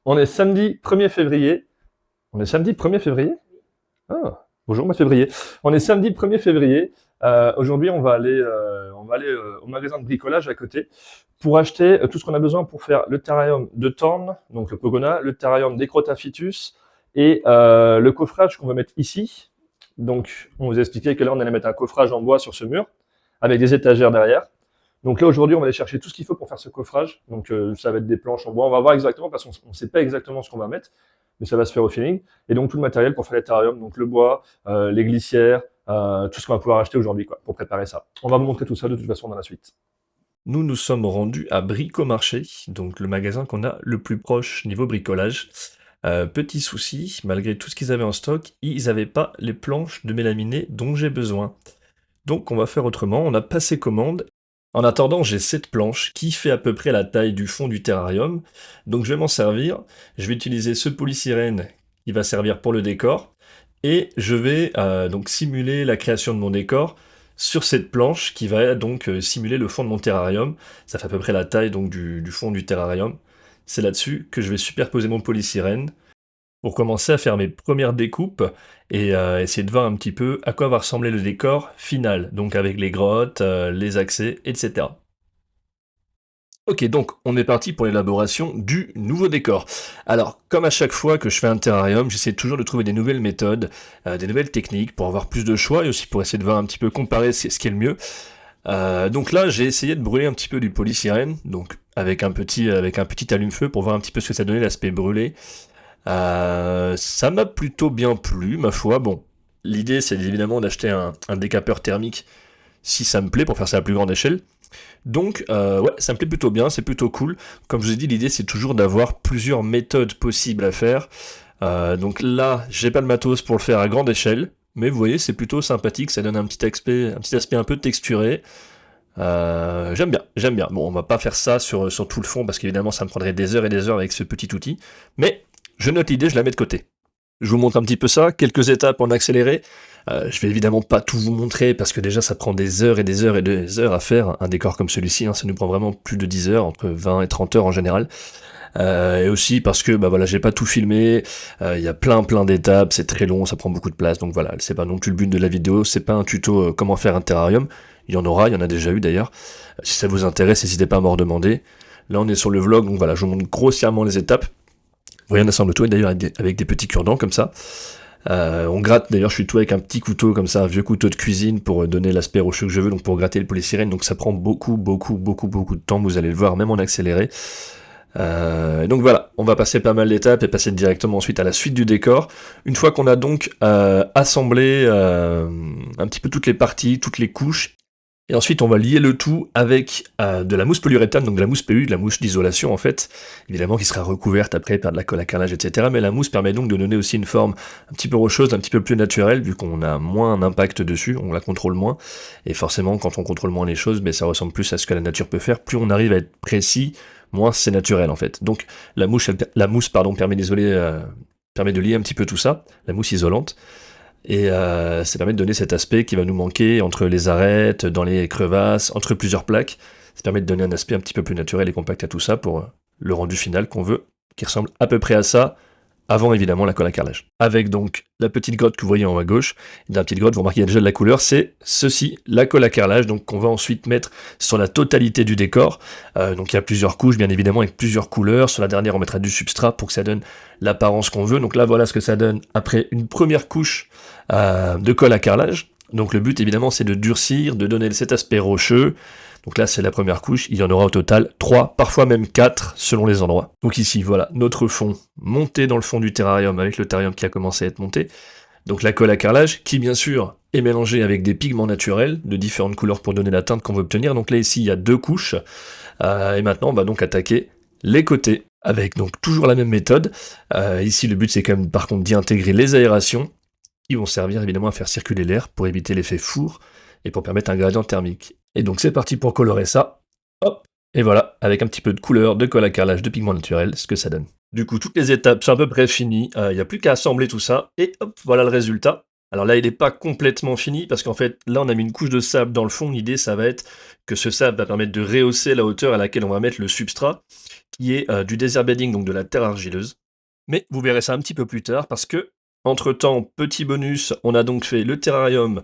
On est samedi 1er février. On est samedi 1er février? Ah, bonjour mois de février. On est samedi 1er février. Aujourd'hui, on va aller au magasin de bricolage à côté pour acheter tout ce qu'on a besoin pour faire le terrarium de Thorn, donc le Pogona, le terrarium d'Ecrotaphytus et le coffrage qu'on va mettre ici. Donc, on vous a expliqué que là, on allait mettre un coffrage en bois sur ce mur avec des étagères derrière. Donc là, aujourd'hui, on va aller chercher tout ce qu'il faut pour faire ce coffrage. Donc, ça va être des planches en bois. On va voir exactement parce qu'on ne sait pas exactement ce qu'on va mettre, mais ça va se faire au feeling. Et donc, tout le matériel pour faire les terrariums, donc le bois, les glissières, tout ce qu'on va pouvoir acheter aujourd'hui, quoi, pour préparer ça. On va vous montrer tout ça de toute façon dans la suite. Nous nous sommes rendus à Bricomarché, donc le magasin qu'on a le plus proche niveau bricolage. Petit souci, malgré tout ce qu'ils avaient en stock, ils n'avaient pas les planches de mélaminé dont j'ai besoin. Donc on va faire autrement, on a passé commande. En attendant, j'ai cette planche qui fait à peu près la taille du fond du terrarium. Donc je vais m'en servir. Je vais utiliser ce polysirène qui va servir pour le décor. Et je vais donc simuler la création de mon décor sur cette planche qui va donc simuler le fond de mon terrarium. Ça fait à peu près la taille donc du fond du terrarium. C'est là-dessus que je vais superposer mon polysirène pour commencer à faire mes premières découpes et essayer de voir un petit peu à quoi va ressembler le décor final, donc avec les grottes, les accès, etc. Ok, donc on est parti pour l'élaboration du nouveau décor. Alors, comme à chaque fois que je fais un terrarium, j'essaie toujours de trouver des nouvelles méthodes, des nouvelles techniques pour avoir plus de choix et aussi pour essayer de voir un petit peu comparer ce qui est le mieux. Donc là, j'ai essayé de brûler un petit peu du polysirène, donc avec un petit allume-feu pour voir un petit peu ce que ça donnait l'aspect brûlé. Ça m'a plutôt bien plu, ma foi. Bon, l'idée c'est évidemment d'acheter un décapeur thermique si ça me plaît pour faire ça à plus grande échelle. Donc, ouais, ça me plaît plutôt bien, c'est plutôt cool. Comme je vous ai dit, l'idée c'est toujours d'avoir plusieurs méthodes possibles à faire. Donc là, j'ai pas le matos pour le faire à grande échelle, mais vous voyez, c'est plutôt sympathique, ça donne un petit aspect un peu texturé. J'aime bien, j'aime bien. Bon, on va pas faire ça sur tout le fond parce qu'évidemment ça me prendrait des heures et des heures avec ce petit outil, mais je note l'idée, je la mets de côté. Je vous montre un petit peu ça, quelques étapes en accéléré. Je vais évidemment pas tout vous montrer parce que déjà ça prend des heures et des heures et des heures à faire un décor comme celui-ci, hein. Ça nous prend vraiment plus de 10 heures, entre 20 et 30 heures en général. Et aussi parce que bah voilà, j'ai pas tout filmé, il y a plein d'étapes, c'est très long, ça prend beaucoup de place, donc voilà, c'est pas non plus le but de la vidéo, c'est pas un tuto comment faire un terrarium, il y en a déjà eu d'ailleurs. Si ça vous intéresse, n'hésitez pas à m'en redemander. Là on est sur le vlog, donc voilà, je vous montre grossièrement les étapes. Vous voyez, on assemble tout, et d'ailleurs avec des petits cure-dents comme ça. On gratte, d'ailleurs je suis tout avec un petit couteau comme ça, un vieux couteau de cuisine pour donner l'aspect rocheux que je veux, donc pour gratter le polysirène, donc ça prend beaucoup de temps, vous allez le voir, même en accéléré. Donc voilà, on va passer pas mal d'étapes et passer directement ensuite à la suite du décor. Une fois qu'on a donc assemblé un petit peu toutes les parties, toutes les couches, et ensuite on va lier le tout avec de la mousse polyuréthane, donc de la mousse PU, de la mousse d'isolation en fait, évidemment qui sera recouverte après par de la colle à carrelage, etc. Mais la mousse permet donc de donner aussi une forme un petit peu rocheuse, un petit peu plus naturelle, vu qu'on a moins d'impact dessus, on la contrôle moins, et forcément quand on contrôle moins les choses, ben, ça ressemble plus à ce que la nature peut faire, plus on arrive à être précis, moins c'est naturel en fait. Donc la mousse permet d'isoler, permet de lier un petit peu tout ça, la mousse isolante. Et ça permet de donner cet aspect qui va nous manquer entre les arêtes, dans les crevasses, entre plusieurs plaques. Ça permet de donner un aspect un petit peu plus naturel et compact à tout ça pour le rendu final qu'on veut, qui ressemble à peu près à ça, avant évidemment la colle à carrelage. Avec donc la petite grotte que vous voyez en haut à gauche, et dans la petite grotte, vous remarquez il y a déjà de la couleur, c'est ceci, la colle à carrelage, donc qu'on va ensuite mettre sur la totalité du décor. Donc il y a plusieurs couches, bien évidemment, avec plusieurs couleurs. Sur la dernière, on mettra du substrat pour que ça donne l'apparence qu'on veut. Donc là, voilà ce que ça donne après une première couche de colle à carrelage. Donc le but, évidemment, c'est de durcir, de donner cet aspect rocheux. Donc là, c'est la première couche. Il y en aura au total 3, parfois même 4, selon les endroits. Donc ici, voilà, notre fond monté dans le fond du terrarium avec le terrarium qui a commencé à être monté. Donc la colle à carrelage, qui bien sûr est mélangée avec des pigments naturels de différentes couleurs pour donner la teinte qu'on veut obtenir. Donc là, ici, il y a 2 couches. Et maintenant, on va donc attaquer les côtés avec donc toujours la même méthode. Ici, le but, c'est quand même par contre d'y intégrer les aérations qui vont servir évidemment à faire circuler l'air pour éviter l'effet four et pour permettre un gradient thermique. Et donc c'est parti pour colorer ça. Hop, et voilà, avec un petit peu de couleur, de colle à carrelage, de pigment naturel, ce que ça donne. Du coup, toutes les étapes sont à peu près finies, il n'y a plus qu'à assembler tout ça, et hop, voilà le résultat. Alors là, il n'est pas complètement fini parce qu'en fait, là, on a mis une couche de sable dans le fond. L'idée, ça va être que ce sable va permettre de rehausser la hauteur à laquelle on va mettre le substrat, qui est du desert bedding, donc de la terre argileuse. Mais vous verrez ça un petit peu plus tard parce que, entre-temps, petit bonus, on a donc fait le terrarium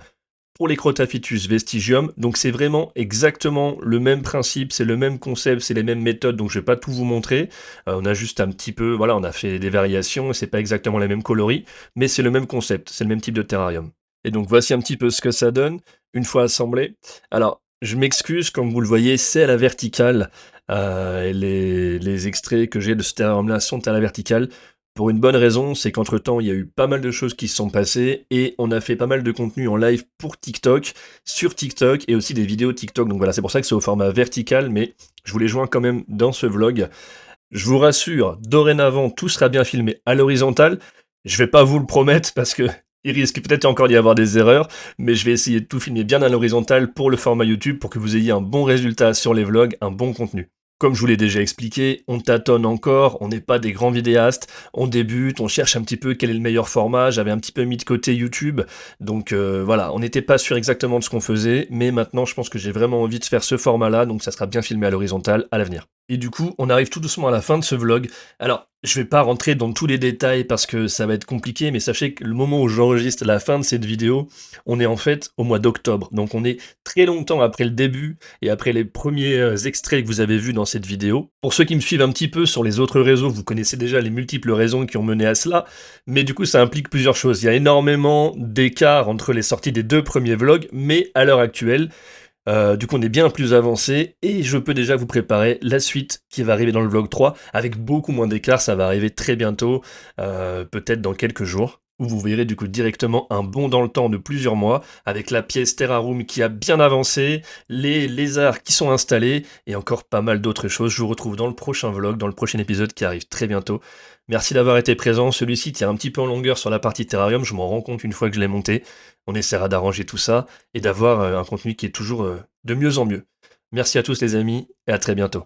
pour les Crotaphytus vestigium. Donc c'est vraiment exactement le même principe, c'est le même concept, c'est les mêmes méthodes, donc je vais pas tout vous montrer. On a juste un petit peu, voilà, on a fait des variations, c'est pas exactement les mêmes coloris, mais c'est le même concept, c'est le même type de terrarium. Et donc voici un petit peu ce que ça donne, une fois assemblé. Alors, je m'excuse, comme vous le voyez, c'est à la verticale. Et les extraits que j'ai de ce terrarium-là sont à la verticale. Pour une bonne raison, c'est qu'entre-temps, il y a eu pas mal de choses qui se sont passées et on a fait pas mal de contenu en live pour TikTok, sur TikTok et aussi des vidéos TikTok. Donc voilà, c'est pour ça que c'est au format vertical, mais je vous les joins quand même dans ce vlog. Je vous rassure, dorénavant, tout sera bien filmé à l'horizontale. Je vais pas vous le promettre parce que il risque peut-être encore d'y avoir des erreurs, mais je vais essayer de tout filmer bien à l'horizontale pour le format YouTube pour que vous ayez un bon résultat sur les vlogs, un bon contenu. Comme je vous l'ai déjà expliqué, on tâtonne encore, on n'est pas des grands vidéastes, on débute, on cherche un petit peu quel est le meilleur format, j'avais un petit peu mis de côté YouTube, donc voilà, on n'était pas sûr exactement de ce qu'on faisait, mais maintenant je pense que j'ai vraiment envie de faire ce format-là, donc ça sera bien filmé à l'horizontale à l'avenir. Et du coup, on arrive tout doucement à la fin de ce vlog. Alors, je vais pas rentrer dans tous les détails parce que ça va être compliqué, mais sachez que le moment où j'enregistre la fin de cette vidéo, on est en fait au mois d'octobre, donc on est très longtemps après le début et après les premiers extraits que vous avez vus dans cette vidéo. Pour ceux qui me suivent un petit peu sur les autres réseaux, vous connaissez déjà les multiples raisons qui ont mené à cela, mais du coup ça implique plusieurs choses. Il y a énormément d'écart entre les sorties des 2 premiers vlogs, mais à l'heure actuelle, du coup on est bien plus avancé et je peux déjà vous préparer la suite qui va arriver dans le vlog 3 avec beaucoup moins d'écart, ça va arriver très bientôt, peut-être dans quelques jours, où vous verrez du coup directement un bond dans le temps de plusieurs mois avec la pièce Terraroom qui a bien avancé, les lézards qui sont installés et encore pas mal d'autres choses. Je vous retrouve dans le prochain vlog, dans le prochain épisode qui arrive très bientôt. Merci d'avoir été présent, celui-ci tire un petit peu en longueur sur la partie Terrarium, je m'en rends compte une fois que je l'ai monté. On essaiera d'arranger tout ça et d'avoir un contenu qui est toujours de mieux en mieux. Merci à tous les amis et à très bientôt.